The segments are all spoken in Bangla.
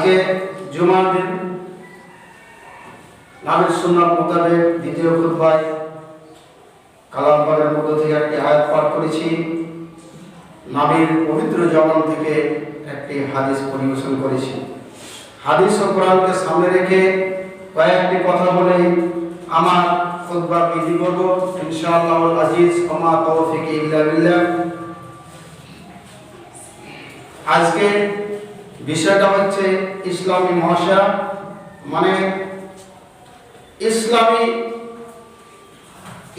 আজকে জুমার দিন নবীর সুন্নাত মোতাবেক দ্বিতীয় খুতবায় কালাম পাকের মধ্য থেকে একটি আয়াত পাঠ করেছি। নবীর পবিত্র জবান থেকে একটি হাদিস পরিবেশন করেছি। হাদিস ও কোরআনকে সামনে রেখে কয়েকটি কথা বলে আমার খুতবা বিধি করব ইনশাআল্লাহুল আজিজ। ওমা তৌফিক ইল্লা বিল্লাহ। আজকে বিষয়টা হচ্ছে ইসলামী মহাশা, মানে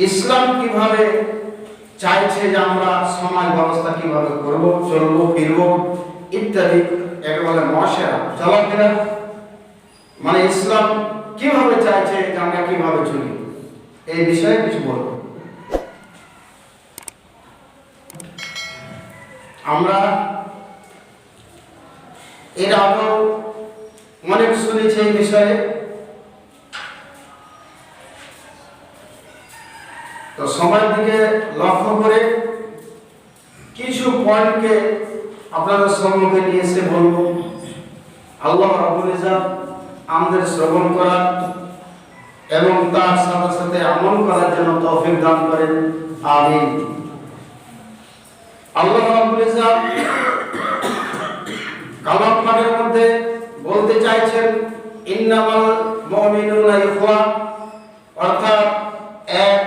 ইসলাম কিভাবে চাইছে যে আমরা সমাজ ব্যবস্থা কিভাবে করব, চলবো, ফিরবো ইত্যাদি। একে বলে মহাশা, চলাফেরা, মানে ইসলাম কিভাবে চাইছে যে আমরা কিভাবে চলি, এই বিষয়ে কিছু বলবো। আমরা এর আগেও অনেক শুনেছি এই বিষয়ে, তো সময়ের দিকে লক্ষ্য করে কিছু পয়েন্টকে আপনাদের সম্মুখে নিয়ে এসে বলবো। আল্লাহ রাব্বুল ইজ্জত আমাদের শ্রবণ করার এবং তার সাথে সাথে আমল করার জন্য তৌফিক দান করেন, আমিন। আল্লাহ রাব্বুল ইজ্জত কালাম পাকের মধ্যে বলতে চাইছেন ইন্নামাল মুমিনুনা ইখওয়া, অর্থাৎ এক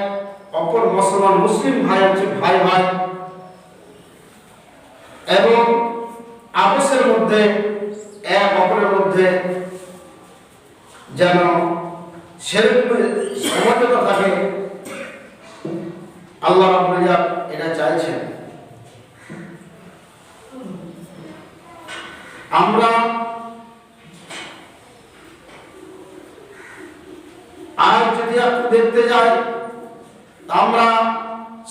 অপর মুসলমান মুসলিম ভাই হচ্ছে ভাই ভাই, এবং আপসের মধ্যে এক অপরের মধ্যে যেন সমঝোতা থাকে। আল্লাহ রাব্বুল ইজ্জত এটা চাইছেন। আমরা আজ যদি আপনি দেখতে যাই, আমরা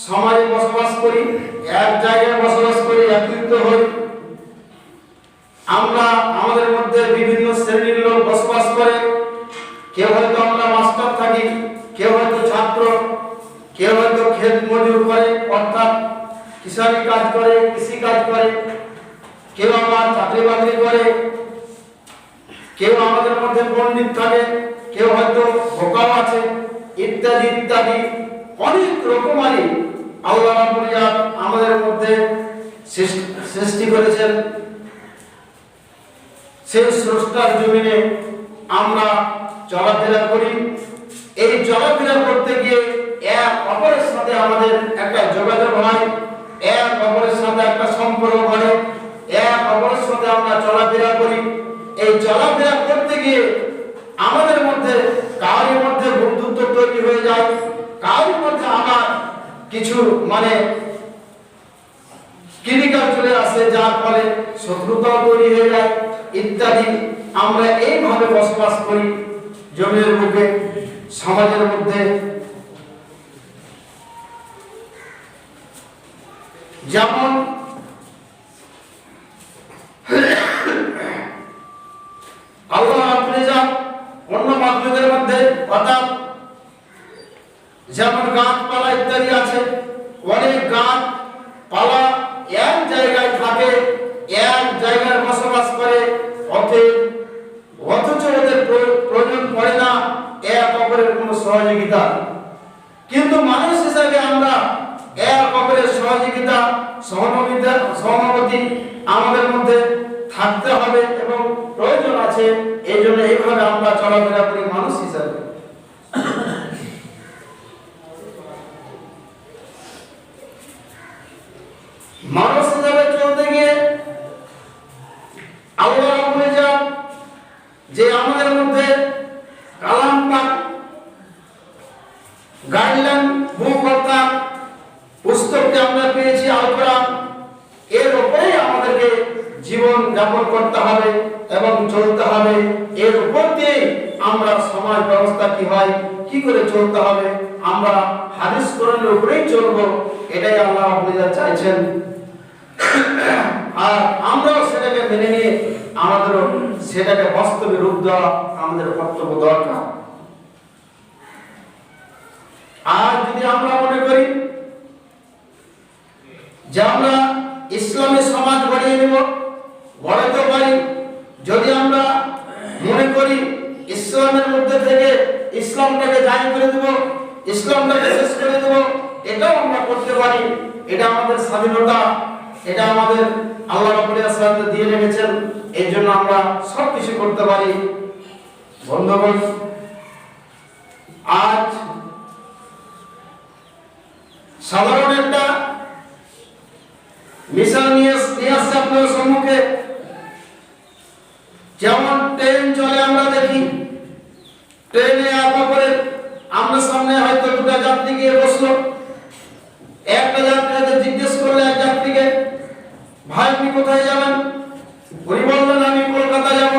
সমাজে বসবাস করি, এক জায়গায় বসবাস করি, একত্রিত হই। আমরা আমাদের মধ্যে বিভিন্ন শ্রেণীর লোক বসবাস করে। কেউ হয়তো আমরা মাস্টার থাকি, কেউ হয়তো ছাত্র, কেউ হয়তো ক্ষেত মজুর করে, অর্থাৎ কৃষি কাজ করে, কৃষি কাজ করে, কেউ আমার চাকরি বাকরি করে, কেউ আমাদের মধ্যে পণ্ডিত থাকে, কেউ হয়তো বোকাও আছে, ইত্যাদি ইত্যাদি। অনেক রকমারি আল্লাহ রাব্বুল ইজ্জত আমাদের মধ্যে সৃষ্টি করেছেন। সেই স্রষ্টার জমিনে আমরা চলাফেরা করি। এই চলাফেরা করতে গিয়ে এক অপরের সাথে আমাদের একটা যোগাযোগ হয়, এক অপরের সাথে একটা সম্পর্ক গড়ে, এক অপরের সাথে আমরা চলাফেরা করি। এই চলাফেরা করতে গিয়ে আমাদের মধ্যে কারোর মধ্যে বন্ধুত্ব তৈরি হয়ে যায়, কারোর মধ্যে আমার কিছু মানে কিরিকাল চলে আসে, যার ফলে শত্রুতাও তৈরি হয়ে যায় ইত্যাদি। আমরা এইভাবে বসবাস করি জমির বুকে, সমাজের মধ্যে। যেমন আল্লাহ রাব্বুল ইজ্জত অন্য মাখলুকের মধ্যে, অর্থাৎ যেমন গাছপালা ইত্যাদি আছে, অনেক গাছপালা এক জায়গায় থাকে, এক জায়গায় বসবাস করে, অথচ ওদের প্রয়োজন পড়ে না এক অপরের কোনো সহযোগিতা। কিন্তু মানুষ হিসাবে আমরা এক অপরের সহযোগিতা, সহানুভূতি আমাদের মধ্যে থাকতে হবে এবং প্রয়োজন আছে। এই জন্য এইভাবে আমরা চলাফেরা করি মানুষ হিসাবে। মানুষ হিসাবে চলতে গিয়ে আল্লাহ রাব্বুল ইজ্জত যে আমাদের মধ্যে কালাম পাক গাইডলাইন বুক, অর্থাৎ পুস্তকটি আমরা পেয়েছি আল কোরআন, এর উপরেই আমাদেরকে জীবন যাপন করতে হবে এবং চলতে হবে। এর উপর দিয়ে আমরা সমাজ ব্যবস্থা কি হয়, কি করে চলতে হবে, আমরা হাদিস কোরআনের উপরেই চলবো, এটাই আল্লাহ রাব্বুল ইজ্জত চাইছেন। আর আমরাও সেটাকে মেনে নিয়ে আমাদেরও সেটাকে বাস্তবে রূপ দেওয়া আমাদের কর্তব্য দরকার। আর যদি আমরা মনে করি যে আমরা ইসলামী সমাজ গড়িয়ে নেব, গড়াতে পারি, যদি আমরা ইসলামের মধ্যে থেকে ইসলামটাকে জারি করে দেব, ইসলামটাকে শেষ করে দেব, এটাও আমরা করতে পারি। এটা আমাদের স্বাধীনতা, এটা আমাদের আল্লাহ রাব্বুল আলামিন দিয়ে রেখেছেন, এই জন্য আমরা সব কিছু করতে পারি। বন্ধুগণ, আজ সাধারণ একটা মিশন নিয়ে আসছে আপনার সম্মুখে। যেমন ট্রেন চলে, আমরা দেখি ট্রেনে আসার পরে আমরা সামনে হয়তো দুটো যাত্রী গিয়ে বসলো, একটা যাত্রীকে জিজ্ঞেস করলে এক যাত্রীকে, ভাই আপনি কোথায় যাবেন? উনি বললেন আমি কলকাতা যাব,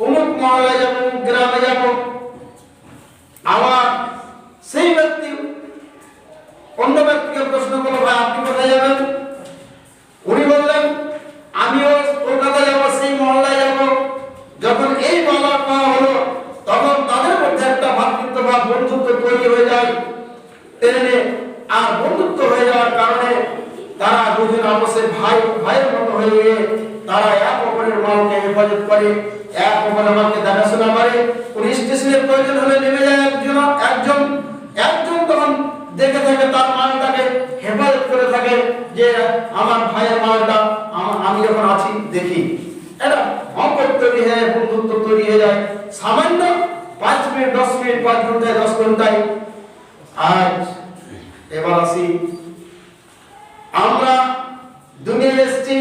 অমুক মহল্লায় যাব, অমুক গ্রামে যাব। আবার সেই ব্যক্তি অন্য ব্যক্তিকে প্রশ্ন করলো, ভাই আপনি কোথায় যাবেন? উনি বললেন আমিও কলকাতা যাব, সেই মহল্লায় যাব। যখন এই বলা পাওয়া হলো, তখন তাদের মধ্যে একটা ভাতৃত্বভাব, বন্ধুত্ব তৈরি হয়ে যায় ট্রেনে। আর বন্ধুত্ব হয়ে যাওয়ার কারণে তারা দুজন আপসে ভাইয়ের মতো হয়ে গিয়ে তারা এক অপরের মালকে হেফাজত করে, এক অপরের মালকে দেখাশোনা করে। কোন স্টেশনের প্রয়োজন হলে নেমে যায় একজন তখন দেখে থাকে তার মালটাকে হেফাজত করে থাকে, যে আমার ভাইয়ের মালটা আমি যখন আছি দেখি। এটা সম্পর্ক তৈরি হয়ে, বন্ধুত্ব তৈরি হয়ে যায় সামান্য 5 মিনিট 10 মিনিট, 5 ঘন্টায় 10 ঘন্টায়। আজ এবার আসি, আমরা দুনিয়ায় এসেছি,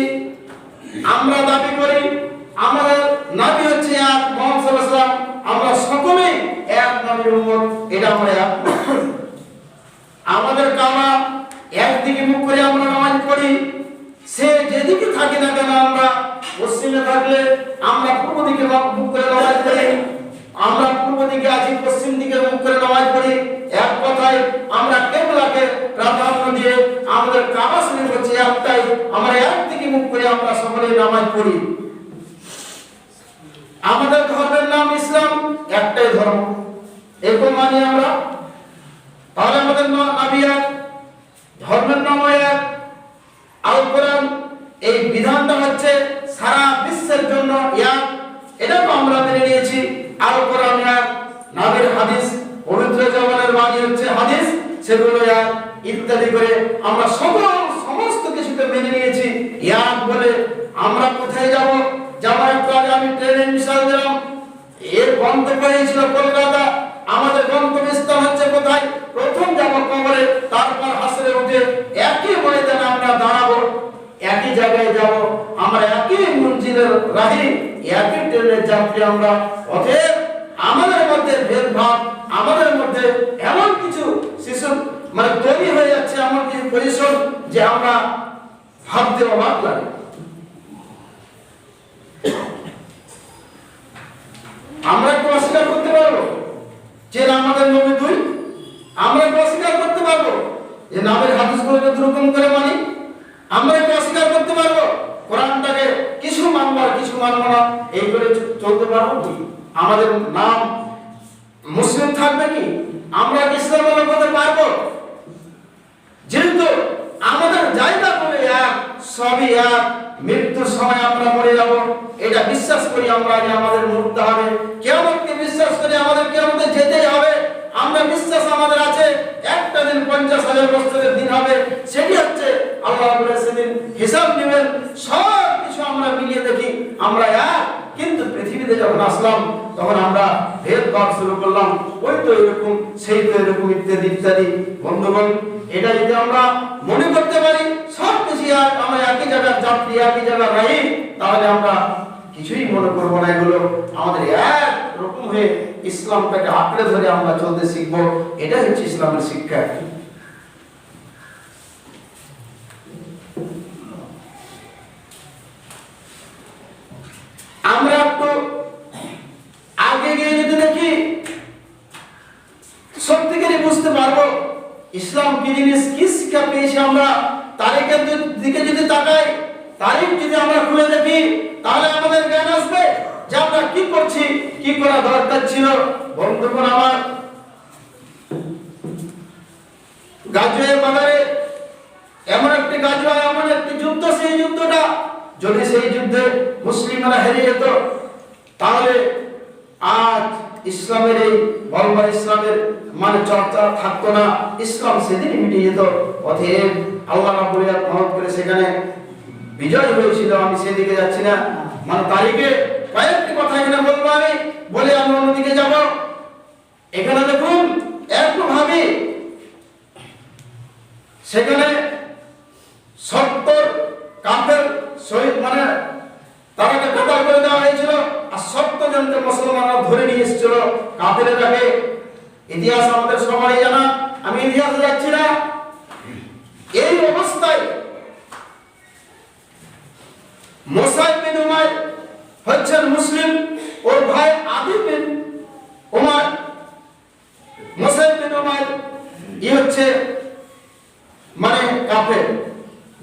আমরা দাবি করি আমাদের নবী হচ্ছে এক, মুহাম্মদ সাল্লাল্লাহু আলাইহি ওয়াসাল্লাম, আমরা সকলেই এক নবীর উম্মত, এটা আমরা এক। আমাদের কাবা একদিকে মুখ করে আমরা নামাজ পড়ি, সে যেদিকে থাকি না কেন, আমরা পশ্চিমে থাকলে আমরা পূর্ব দিকে মুখ করে নামাজ পড়ি, আমরা পূর্ব দিকে আছি পশ্চিম দিকে মুখ করে নামাজ পড়ি। এক কথায় আমরা কিবলাকে প্রাধান্য দিয়ে আমাদের কাবা শরীফ হচ্ছে একটাই, আমরা একদিকে মুখ করে আমরা সকলে নামাজ পড়ি। আমাদের ধর্মের নাম ইসলাম, একটাই ধর্ম, এরকম মানি আমরা। তাহলে আমাদের নবী এক, ধর্মের নাম এক, আল কোরআন এই বিধানটা হচ্ছে সারা বিশ্বের জন্য এক, এটাও আমরা মেনে নিয়েছি। আল কোরআন এক, নবীর হাদিস, পবিত্র জবানের বাণী হচ্ছে হাদিস, সেগুলো এক, ইত্যাদি করে আমরা সমস্ত কিছুকে মেনে নিয়েছি এক বলে। আমরা কোথায় যাব? যেমন একটু আগে আমি ট্রেনের মিশাল দিলাম, এর গন্তব্য ছিল কলকাতা, আমাদের গন্তব্যস্থল হচ্ছে কোথায়? প্রথম যাব কবরে, তারপর হাসরে উঠে একই ময়দানে আমরা দাঁড়াবো, একই জায়গায় যাব, আমরা একই মঞ্জিলের রাহি, একই ট্রেনের যাত্রী আমরা। অতএব আমাদের মধ্যে ভেদভাব, আমাদের মধ্যে এমন কিছু শিশু তৈরি হয়ে যাচ্ছে, এমন কিছু পজিশন যে আমরা ভাবতে অবাক লাগে। আমরা কি অস্বীকার করতে পারবো যে আমাদের নবী দুই? আমরা কি অস্বীকার করতে পারবো যে নামের হাদিসগুলোকে দুরকম করে মানি? আমরা কি অস্বীকার করতে পারবো কোরআনটাকে কিছু মানবো আর কিছু মানবো না, এই করে চলতে পারবো কি? আমাদের নাম মুসলিম থাকবে কি? আমরা কি ইসলামের হতে পারবো? যেহেতু আমাদের জায়গা বলে এক, সবই এক, মৃত্যুর সময় আমরা মরে যাব, এটা বিশ্বাস করি আমরা যে আমাদের মরতে হবে। কিয়ামতকে বিশ্বাস করি আমাদের কিয়ামতে যেতেই হবে। আমরা বিশ্বাস আমাদের আছে একটা দিন 50,000 বছরের দিন হবে, সেটি হচ্ছে আল্লাহ রাব্বুল আলামিন সেদিন হিসাব নেবেন। সব কিছু আমরা মিলিয়ে দেখি আমরা এক, কিন্তু পৃথিবীতে যখন আসলাম তখন আমরা ভেদভাব শুরু করলাম, ওই তো এরকম, সেই তো এরকম, ইত্যাদি ইত্যাদি। বন্ধুগণ, এটা যদি আমরা মনে করতে পারি সব কিছু আমরা একই জায়গার যাত্রী, একই জায়গার রাহি, তাহলে আমরা কিছুই মনে করবো না। এগুলো আমাদের এক রকম হয়ে ইসলামটাকে আঁকড়ে ধরে আমরা চলতে শিখবো, এটা হচ্ছে ইসলামের শিক্ষা। আমরা একটু আগে গিয়ে যদি দেখি, সত্যিকারই বুঝতে পারবো ইসলাম কি জিনিস, কি শিক্ষা পেয়েছি আমরা। তারিখের দিকে যদি তাকাই, তারিখ যদি আমরা খুলে দেখি, তাহলে আমাদের জ্ঞান আসবে যে আমরা কি করছি, কি করা দরকার ছিল। বন্ধুগণ আমার, গাজওয়ে বাজারে এমন একটি গাজওয়া, এমন একটি যুদ্ধ, সেই যুদ্ধটা যদি সেই যুদ্ধে মুসলিমরা হেরে যেত, তাহলে আজ ইসলামের এই বলবার ইসলামের মানে চর্চা থাকতো না, ইসলাম সেদিনই মিটে যেত। অতএব আল্লাহ রাব্বুল আলামিন মহৎ করে সেখানে বিজয় হয়েছিল। আমি সেদিকে যাচ্ছি না, মানে তারিখে কয়েকটি কথা এখানে বলবো আমি, বলে আমি অন্যদিকে যাব। এখানে দেখুন একটু ভাবি, সেখানে 70 কাফের শহীদ মানে তাদেরকে কতল করে দেওয়া হয়েছিল, আর 70 জনকে মুসলমানরা ধরে নিয়ে এসেছিল কাফেরটাকে। ইতিহাস আমাদের সবারই জানা, আমি ইতিহাসে যাচ্ছি না। এই অবস্থায় মুসাইব বিন উমাইর হচ্ছেন মুসলিম, ওর ভাই আদি বিন উমাইর। মুসাইব বিন উমাইর হচ্ছে মানে কাফের,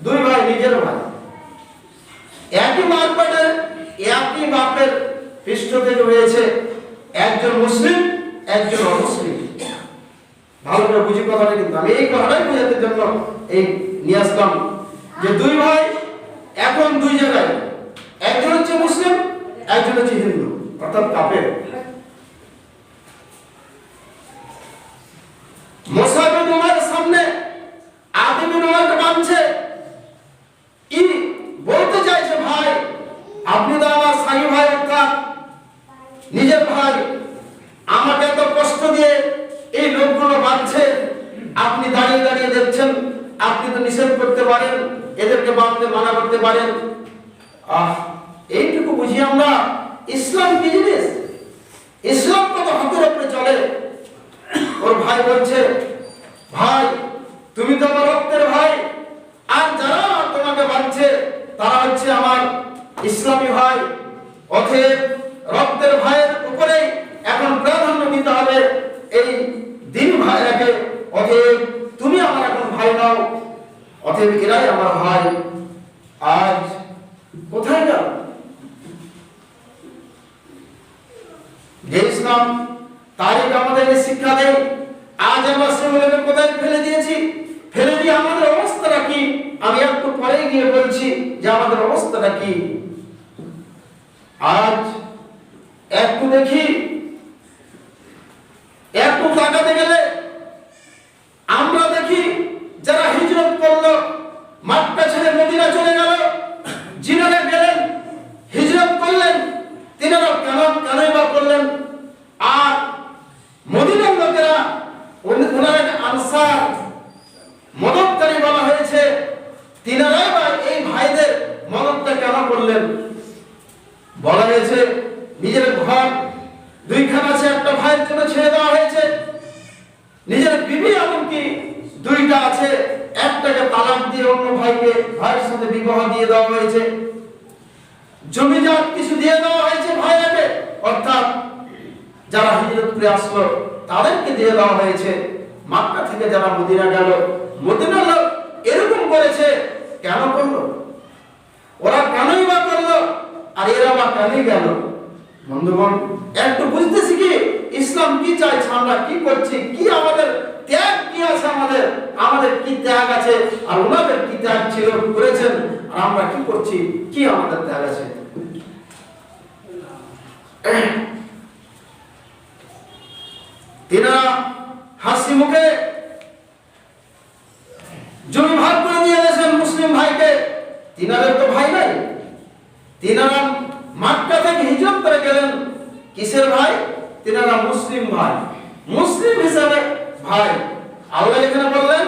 দুই ভাই নিজের ভাই, একই বাপের পৃষ্ঠ থেকে হয়েছে, একজন মুসলিম একজন অমুসলিম। ভালো করে বুঝি কথাটা, কিন্তু আমি এই কথাটাই বোঝাতে জন্য এই নিয়ে আসলাম যে দুই ভাই এখন দুই জায়গায়, একজন হচ্ছে মুসলিম একজন হচ্ছে হিন্দু, অর্থাৎ কাফের। মুসাইব বিন উমাইরের সামনে আদি বিন উমাইরকে বাঁধছে, বলতে চাইছে ভাই আপনি তো আমার সাহি ভাই, অর্থাৎ নিজের ভাই, আমাকে এত কষ্ট দিয়ে এই লোকগুলো বাঁধছে, আপনি দাঁড়িয়ে দাঁড়িয়ে দেখছেন, আপনি তো নিষেধ করতে পারেন, এদেরকে বাঁধতে মানা করতে পারেন। এইটুকু বুঝি আমরা ইসলাম কি জিনিস, ইসলাম কত হাতের উপরে চলে। ওর ভাই বলছে ভাই তুমি তো আমার রক্তের ভাই, আর যারা তোমাকে বাঁধছে তারা হচ্ছে আমার ইসলামী ভাই, অতএব রক্তের ভাইয়ের উপরে এখন প্রাধান্য দিতে হবে এই দিন ভাইরাকে। অতএব তুমি আমার এখন ভাই নাও, অতএব এরাই আমার ভাই। আজ কোথায় গেল যে ইসলাম তারিখ আমাদের শিক্ষা দেয়? আজ আমরা সেগুলোকে কোথায় ফেলে দিয়েছি, ফেলে দিয়ে আমাদের অবস্থাটা কি? আমি একটু পরে গিয়ে বলছি যে আমাদের অবস্থাটা কি। আজ একটু দেখি, একটু তাকাতে গেলে আমরা দেখি যারা হিজরত করলো, মক্কা ছেড়ে মদিনা চলে গেল, যিনারা গেলেন হিজরত করলেন, তিনারা কেনই বা করলেন? আর মদিনার লোকেরা ওনারা আনসার মদতকারী বলা হয়েছে, তিনারাই বা এই ভাইদের মদতটা কেন করলেন? বলা হয়েছে নিজের ঘর দুইখানা আছে, একটা ভাইয়ের জন্য ছেড়ে দেওয়া হয়েছে, নিজের বিবি এমনকি দুইটা আছে, একটাকে তালাক দিয়ে অন্য ভাইয়ের সাথে বিবাহ দিয়ে দেওয়া হয়েছে, জমিজাত কিছু দিয়ে দেওয়া হয়েছে ভাইয়াকে, অর্থাৎ যারা হিজরত করে আসলো তাদেরকে দিয়ে দেওয়া হয়েছে। মক্কা থেকে যারা মদিনা গেল, মদিনার লোক এরকম করেছে, কেন করলো? ওরা কেনই বা করলো, আর এরা বা কেনই গেল? বন্ধুগণ একটু বুঝতে শিখি ইসলাম কি চাইছে, আমরা কি করছি, কি আমাদের ত্যাগ কি আছে, আমাদের কি ত্যাগ আছে, আর ওনাদের কি ত্যাগ ছিল করেছেন, আর আমরা কি করছি, কি আমাদের ত্যাগ আছে। তিনারা হাসি মুখে জমি ভাগ করে দিয়ে গেছেন মুসলিম ভাইকে, তিনাদের তো ভাই নাই, তিনারা মক্কা থেকে হিজরত করে গেলেন, কিসের ভাই? তিনারা মুসলিম ভাই, মুসলিম হিসাবে ভাই। আল্লাহ এখানে বললেন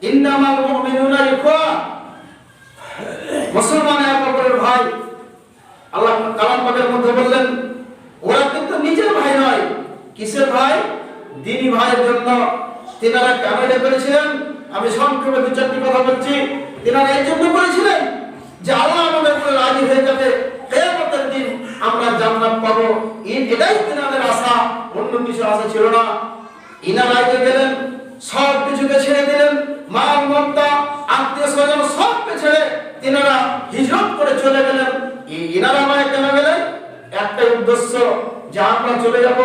ইন্নামাল মুমিনুনা ইখওয়া, মুসলমান এক অপরের ভাই। আল্লাহ কালাম পাকের মধ্যে বললেন ওরা কিন্তু নিজের ভাই নয়, কিসের ভাই? দ্বীনি ভাইয়ের জন্য তিনারা কেন এটা করেছিলেন? আমি সংক্ষেপে দু চারটি কথা বলছি। তিনারা এই জন্য করেছিলেন যে আল্লাহ আমাদের উপরে রাজি হয়ে যাবে, কিয়ামতের দিন আমরা জান্নাত পাবো, এটাই তিনাদের আশা, অন্য কিছু আশা ছিল না। ইনারা গেলেন, সব কিছুকে ছেড়ে দিলেন, মাল মত্তা আত্মীয় স্বজন সবকে ছেড়ে তিনারা হিজরত করে চলে গেলেন। ইনারা মানে কেন গেলেন? একটাই উদ্দেশ্য যে আমরা চলে যাব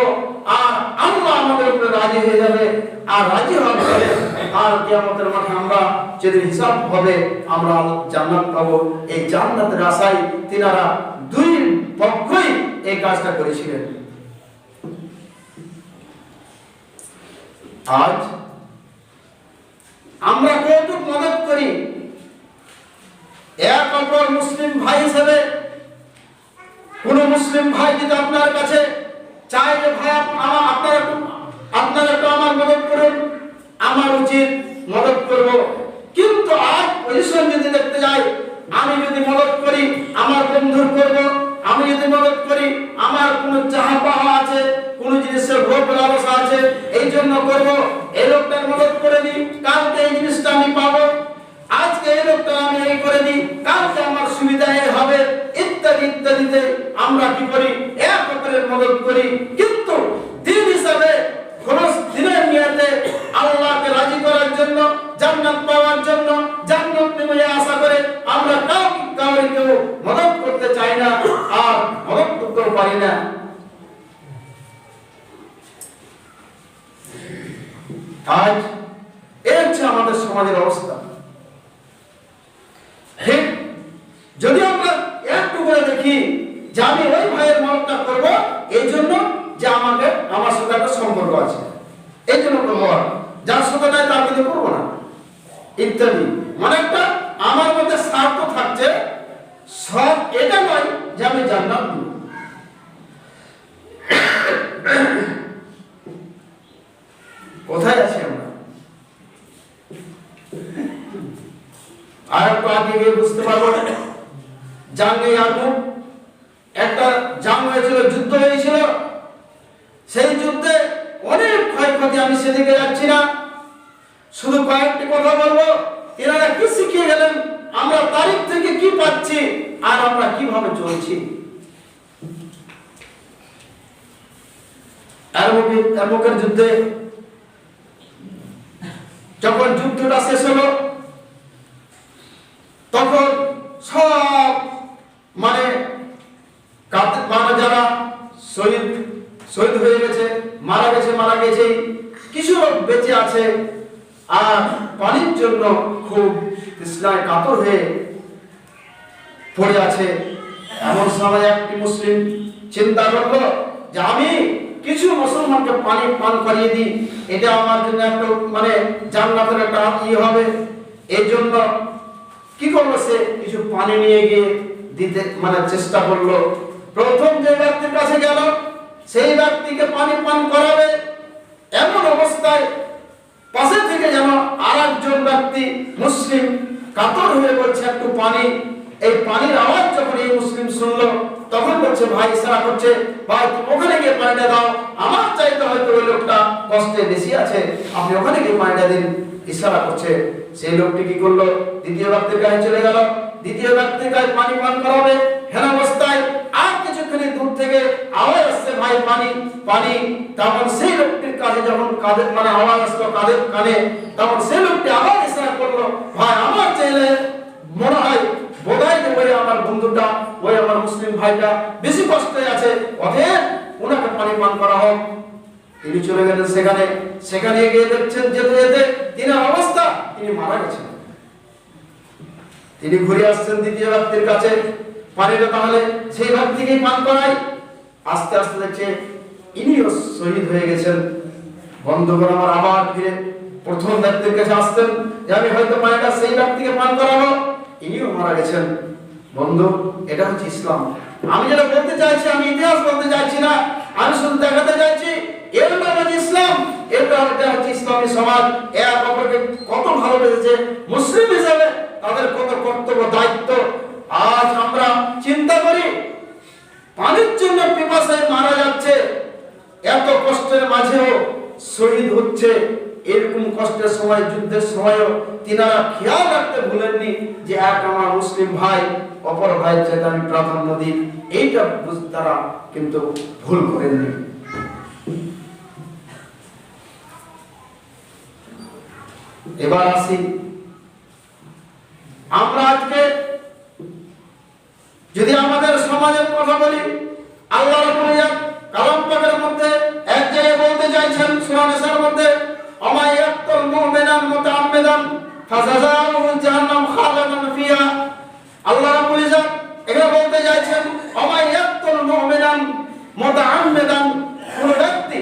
আর আল্লাহ আমাদের উপরে রাজি হয়ে যাবে, আর রাজি হওয়ার পরে আর কিয়ামতের মাঠে আমরা যেদিন হিসাব হবে আমরা জান্নাত পাবো। এই জান্নাতের আশায় তিনারা দুই পক্ষই এই কাজটা করেছিলেন। আজ আমরা কতটুক মদত করি এক অপর মুসলিম ভাই হিসেবে। কোন মুসলিম ভাই যদি আপনার কাছে চায় যে ভাই আপনারা একটু আমার মদত করুন, আমার উচিত মদত করব। কিন্তু আজ পজিশন যদি দেখতে যাই, আমি যদি মদত করি আমার বন্ধুর করব, আমি যদি মদত করি আমার কোনো চাহা পাওয়া আছে, কোন জিনিসের ভোগ লালসা আছে, এই জন্য করব। এই লোকটার মদত করে দিই, কালকে এই জিনিসটা আমি পাবো। আজকে এই লোকটা আমি এই করে দিই, কালকে আমার সুবিধা হবে, ইত্যাদি ইত্যাদিতে আমরা কি করি? এক অপরের মদত করি। কিন্তু দিন হিসাবে খরচ দিনের নিয়তে আল্লাহকে রাজি করার জন্য, জান্নাত পাওয়ার জন্য, জান্নাত নিয়ে আশা করে আমরা কাউকে কেউ মদত করতে চাই না, আর মদত করতেও পারি না। আজ এই হচ্ছে আমাদের সমাজের অবস্থা। যদি আমরা একটু করে দেখি যে আমি ওই ভাইয়ের মদতটা করবো এই জন্য যে আমার সাথে একটা সম্পর্ক আছে, এই জন্য করবো, যার সাথে নাই তার কিন্তু করবো না, ইত্যাদি। মানে একটা আমার মধ্যে স্বার্থ থাকছে, সব এটা নয় যে আমি জান্নাত দিব। কোথায় আছি আমরা? আর একটু আগে গিয়ে বুঝতে পারবো। জাঙ্গে ইয়ারমুক একটা জাং হয়েছিল, যুদ্ধ হয়েছিল। সেই যুদ্ধে অনেক ক্ষয়ক্ষতি, আমি সেদিকে যাচ্ছি না, শুধু কয়েকটি কথা বলবো। এনারা কি শিখিয়ে গেলেন, আমরা তারিখ থেকে কি পাচ্ছি, আর আমরা কিভাবে চলছি। ইয়ারমুকের যুদ্ধে যখন যুদ্ধটা শেষ হলো, তখন সব মানে যারা শহীদ হয়ে গেছে, মারা গেছে, কিছু লোক বেঁচে আছে, আর পানির জন্য খুব তৃষ্ণায় কাতর হয়ে পড়ে আছে। এমন সময় একটি মুসলিম চিন্তা করলো যে আমি কিছু মুসলমানকে পানি পান করিয়ে দিই, এটা আমার জন্য একটা মানে জান্নাতের একটা হবে। এই জন্য কি করলো, সে কিছু পানি নিয়ে গিয়ে দিতে মানে চেষ্টা করলো। প্রথম যে ব্যক্তির কাছে গেল, সেই ব্যক্তিকে পানি পান করাবে, এমন অবস্থায় পাশে থেকে যেন আরেকজন ব্যক্তি মুসলিম কাতর হয়ে বলছে একটু পানি। এই পানির আওয়াজ যখন এই মুসলিম শুনলো, তখন বলছে ভাই ইশারা করছে, ভাই তুমি ওখানে গিয়ে পানিটা দাও, আমার চাইতে হয়তো ওই লোকটা কষ্টে বেশি আছে, আপনি ওখানে গিয়ে পানিটা দিন, ইশারা করছে। সেই লোকটি কি করলো, দ্বিতীয় ব্যক্তির কাছে চলে গেল, দ্বিতীয় ব্যক্তির কাছে পানি পান করাবে। হেন অবস্থায় আর কিছুক্ষণ দূর থেকে আওয়াজ আসছে ভাই পানি পানি। তখন সেই লোকটির কাছে যখন কাদের মানে আওয়াজ আসলো কাদের কানে, তখন সেই লোকটি আবার ইশারা করলো, ভাই আমার চাইলে মনে হয় বোধহয় যে ওই আমার বন্ধুটা, ওই আমার মুসলিম ভাইটা বেশি কষ্টে আছে, অতএব ওনাকে পানি পান করা হোক। তিনি চলে গেলেন সেখানে গিয়ে দেখছেন যেতে তিনি অবস্থা তিনি মারা গেছেন। তিনি ঘুরে আসছেন দ্বিতীয় ব্যক্তির কাছে, পানিটা তাহলে সেই ব্যক্তিকেই পান করাই। আস্তে আস্তে দেখছে ইনিও শহীদ হয়ে গেছেন। বন্ধুগণ আমার আবার ফিরে প্রথম ব্যক্তির কাছে আসতেন যে আমি হয়তো পানিটা সেই ব্যক্তিকে পান করাবো, ইনিও মারা গেছেন। বন্ধু, এটা হচ্ছে ইসলাম। আমি যেটা বলতে চাইছি, আমি ইতিহাস বলতে চাইছি না, আমি শুধু দেখাতে চাইছি এর নাম হচ্ছে ইসলাম। এটা হচ্ছে ইসলামী সমাজ। এক অপরকে কত ভালোবেসেছে, মুসলিম হিসেবে তাদের কত কর্তব্য দায়িত্ব। আজ আমরা চিন্তা করি পানির জন্য পিপাসায় মারা যাচ্ছে, এত কষ্টের মাঝেও শহীদ হচ্ছে। এরকম কষ্টের সময়, যুদ্ধের সময়ও তিনারা খেয়াল রাখতে ভুলেননি যে এক আমার মুসলিম ভাই, অপর ভাইয়ের চাইতে আমি প্রাধান্য দিই, এইটা তারা কিন্তু ভুল করেননি। এবার আসি, আমরা আজকে যদি আমাদের সমাজের কথা বলি, আল্লাহ রাব্বুল কালাম পাকের মধ্যে এক জায়গায় বলতে চাইছেন সূরা নিসার মধ্যে, আমায়াতুল মুমিনান মুতাআম্মিদান ফাজাযাউহু জাহান্নাম খালিদান ফিহা। আল্লাহ রাব্বুল ইজ্জত এখানে বলতে চাইছেন আমায়াতুল মুমিনান মুতাআম্মিদান, কোন ব্যক্তি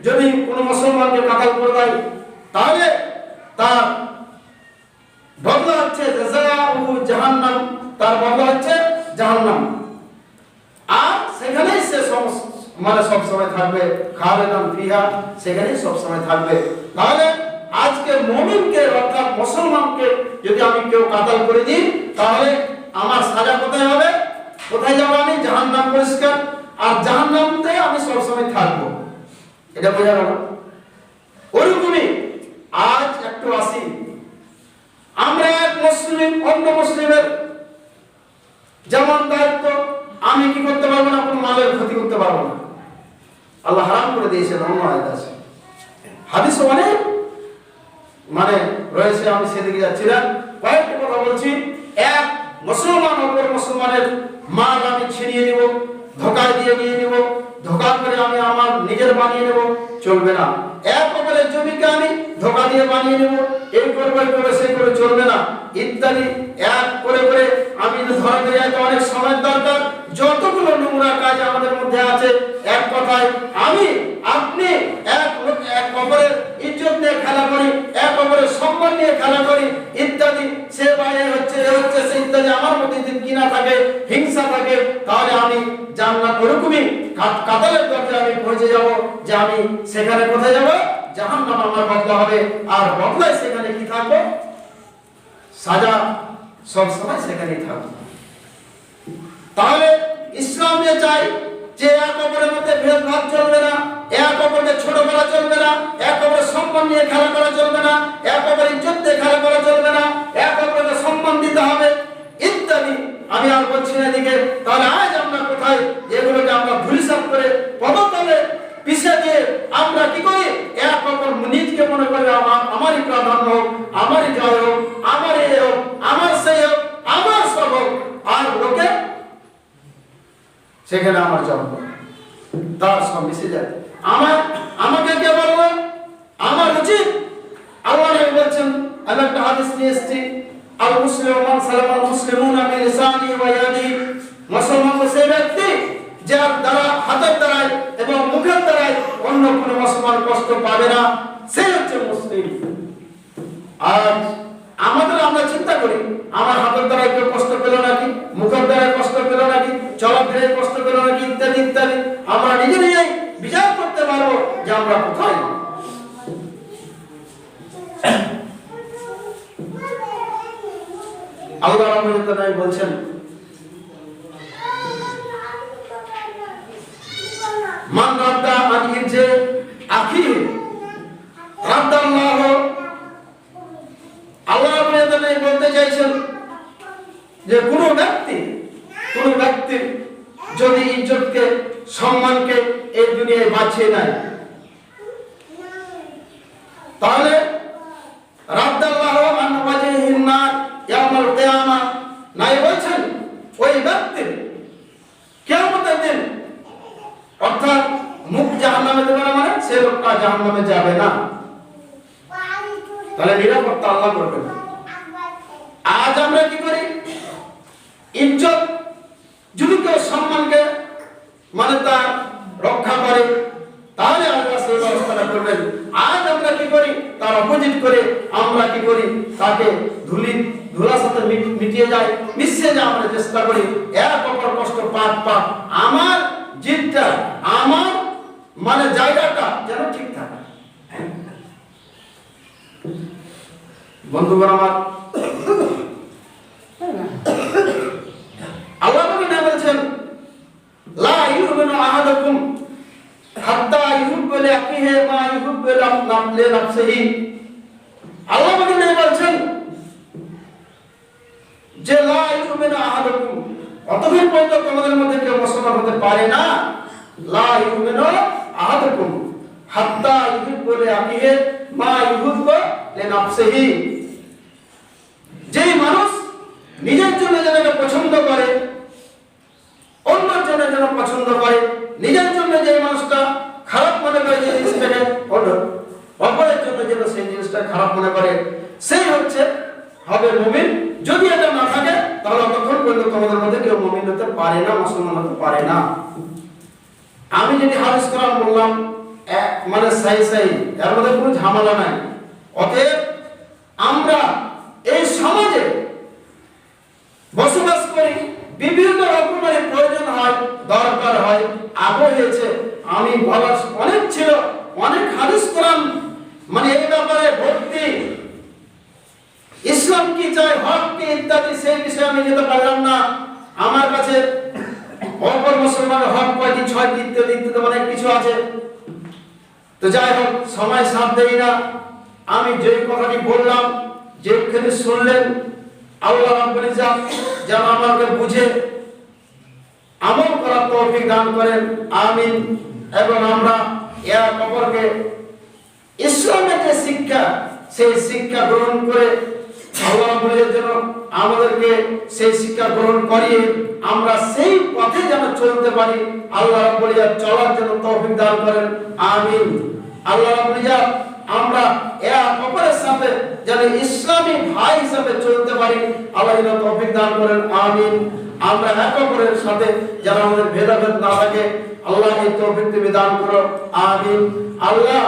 যদি কোন মুসলমানকে কাতাল করে দেয় মানে সব সময় থাকবে, খালেদান ফিহা, সেখানে সব সময় থাকবে। তাহলে আজকে মুমিনকে অর্থাৎ মুসলমানকে যদি আমি কেউ কাতাল করে দিই, তাহলে আমার সাজা কোথায় হবে? কোথায় যাব আমি? জাহান্নাম পরিষ্কার, আর জাহান্নামতে আমি সব সময় থাকবো। এটা বোঝা গেল? ওরকমই আজ একটু আসি, আমরা এক মুসলিম অন্য মুসলিমের যেমন দায়িত্ব, আমি কি করতে পারবো না? কোনো মালের ক্ষতি করতে পারবো না, আল্লাহ হারাম করে দিয়েছেন। অন্য আয়াত আছে, হাদিস অনেক মানে রয়েছে, আমি সেদিকে যাচ্ছি না। কয়েকটা কথা বলছি। এক, মুসলমান অপর মুসলমানের মাল আমি ছিনিয়ে নিব, ধোঁকায় দিয়ে নিয়ে নিব, ধোঁকা করে আমি আমার নিজের বানিয়ে নেব, চলবে না। এক অপরের জমিকে আমি ধোঁকা দিয়ে বানিয়ে নেব, এই করবো এই করে সেই করে, চলবে না, ইত্যাদি। এক করে করে আমি ধরে যাইতে অনেক সময় দরকার। যতগুলো নোংরা কাজ আমাদের মধ্যে আছে, এক কথায় আমি আপনি এক অপরের ইজ্জত নিয়ে খেলা করি, এক অপরের সম্মান নিয়ে খেলা করি, ইত্যাদি। সে বাইরে হচ্ছে, এ হচ্ছে, সে ইত্যাদি। আমার মধ্যে যদি কিনা থাকে, হিংসা থাকে, তাহলে আমি জান্নাত ওরকমই কাতালের দরজায় আমি পৌঁছে যাব, যে আমি সেখানে কোথায় যাব? জাহান্নাম আমার বদলা হবে, আর বদলায় সেখানে কি থাকবো? সাজা সব সময় সেখানেই থাকবো। তাহলে ইসলাম যে চাই যে এক অপরের মধ্যে ভেদভাব চলবে না, এক অপরকে ছোট করা চলবে না, এক অপরের সম্মান নিয়ে খেলা করা চলবে না, এক অপরের ইজ্জত দিয়ে খেলা করা চলবে না, এক অপরকে সম্মান দিতে হবে, ইত্যাদি। আমি আর বলছি না এদিকে। তাহলে আজ আমরা কোথায়? যেগুলোকে আমরা ধূলিসাৎ করে পদতলে পিছিয়ে দিয়ে আমরা কি করি? এক অপর নিজকে মনে করি আমারই প্রাধান্য হোক, আমারই জয় হোক, আমার এই হোক, আমার সেই হোক, আমার সব হোক, আর লোকে সেখানে আমার জন্ম, তার সব মিশে যায়। আমাকে কে বলবো? আমার উচিত। আল্লাহ নবী বলছেন, আমি একটা হাদিস নিয়ে এসেছি, আল মুসলিমু মান সালামাল মুসলিমুনা মিন লিসানিহি ওয়া ইয়াদিহি। মুসলমান সেই ব্যক্তি যার দ্বারা, হাতের দ্বারায় এবং মুখের দ্বারায় অন্য কোনো মুসলমান কষ্ট পাবে না, সে হচ্ছে মুসলিম। আজ আমরা চিন্তা করি, আমার হাতের দ্বারায় কেউ কষ্ট পেল নাকি, মুখের দ্বারায় কষ্ট পেল নাকি, চলাফেরায় কষ্ট পেল নাকি, ইত্যাদি ইত্যাদি। আমরা নিজেরাই বিচার করতে পারবো যে আমরা কোথায়। আল্লাহ রাব্বুল আলামিন বলছেন, মান রাদ্দা আন ইরজে আখিহি রাদ্দাল্লাহু। আল্লাহ রাব্বুল আলামিন বলতে চাইছেন যে কোন ব্যক্তি যদি ইজ্জতকে, সম্মানকে এই দুনিয়ায় বাঁচিয়ে নেয়, তাহলে রাদ্দাল্লাহু আন ওয়াজহিন নার ইয়াউমাল কিয়ামা, নাই বলছেন ওই ব্যক্তি কিয়ামতের দিন, অর্থাৎ মুখ জাহান্নামে যাবে না, মানে সে লোকটা জাহান্নামে যাবে না। তাহলে নিরাপত্তা আল্লাহ করবেন। আজ আমরা কি করি? ইজ্জত যদি কেউ সম্মানকে মানে তার রক্ষা করে, তাহলে আল্লাহ সেই ব্যবস্থাটা করবেন। আজ আমরা কি করি? তার অপোজিট করে আমরা কি করি? তাকে ধুলার সাথে মিটিয়ে যায়, মিশিয়ে যায় আমরা চেষ্টা করি। এক অপর কষ্ট পাক আমার জিতটা, আমার মানে জায়গাটা যেন ঠিক থাকে। বন্ধুগণ আমার, আল্লাহ বলছেন, লা ইউমিনু আহাদুকুম হাত্তা ইউহিব্বা লিআখিহি মা ইউহিব্বু লিনাফসিহি। আল্লাহ বলছেন যে লা ইউমিনু আহাদুকুম, অতদিন পর্যন্ত তোমাদের মধ্যে কেউ মুসলমান হতে পারে না। লা ইউমিনু আহাদুকুম হাত্তা ইউহিব্বা লিআখিহি মা ইউহিব্বু লিনাফসিহি। যেই মানুষ নিজের জন্য যেটা পছন্দ করে, অন্যের জন্য যেন পছন্দ করে, নিজের জন্য যে মানুষটা খারাপ মনে করে যে জিনিসটাকে অপরের জন্য যেন সেই জিনিসটা খারাপ মনে করে, সেই হবে মুমিন। যদি এটা না থাকে তাহলে ততক্ষণ পর্যন্ত তোমাদের মধ্যে কেউ মুমিন হতে পারে না, মুসলমান হতে পারে না। আমি যদি হাদিস কোরআন বললাম মানে সাই এর মধ্যে কোনো ঝামেলা নাই। অতএব আমরা এই সমাজে বসবাস করি, বিভিন্ন রকমের প্রয়োজন হয়, দরকার হয়, আগ্রহ হয়েছে আমি যেতে পারলাম না, আমার কাছে অপর মুসলমানের হক কয়টি, 6টি ইত্যাদি ইত্যাদি অনেক কিছু আছে। তো যাই হোক, সময় সাথ দেই না। আমি যে কথাটি বললাম, যেখানে শুনলেন, আল্লাহ রাব্বুল ইজ্জত যেন আমাকে বুঝে আমল করার তৌফিক দান করেন, আমিন। এবং আমরা এক অপরকে ইসলামের যে শিক্ষা, সেই শিক্ষা গ্রহণ করে আল্লাহ রাব্বুল ইজ্জত যেন আমাদেরকে সেই শিক্ষা গ্রহণ করিয়ে আমরা সেই পথে যেন চলতে পারি, আল্লাহ রাব্বুল ইজ্জত চলার জন্য তৌফিক দান করেন, আমিন। আল্লাহ রাব্বুল ইজ্জত আমরা এক অপরের সাথে যেন ইসলামী ভাই হিসেবে চলতে পারি, আল্লাহ যেন তৌফিক দান করেন, আমিন। আমরা এক অপরের সাথে যেন আমাদের ভেদাভেদ না থাকে, আল্লাহ এই তৌফিক তুমি দান করো, আমিন। আল্লাহ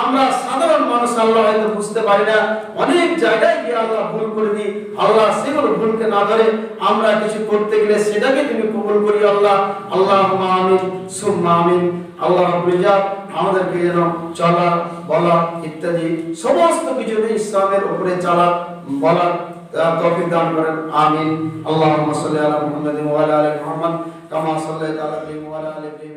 আমরা সাধারণ মানুষ, আল্লাহ হয়তো বুঝতে পারি না, অনেক জায়গায় গিয়ে আল্লাহ ভুল করে দিই, আল্লাহ সেগুলো ভুলকে না ধরে আমরা কিছু করতে গেলে সেটাকে তুমি কবুল করি, আল্লাহ। আল্লাহুম্মা আমিন সুম্মা আমিন। আল্লাহ রাব্বুল ইজ্জত আমাদেরকে যেন চলা বলা ইত্যাদি সমস্ত কিছু ইসলামের উপরে চলা বলা তৌফিক দান করেন, আমিন। আল্লাহুম্মা সাল্লি আলা মুহাম্মাদিন ওয়া আলা আলি মুহাম্মাদ কামা সাল্লাইতা আলা ইব্রাহিম ওয়া আলা আলি ইব্রাহিম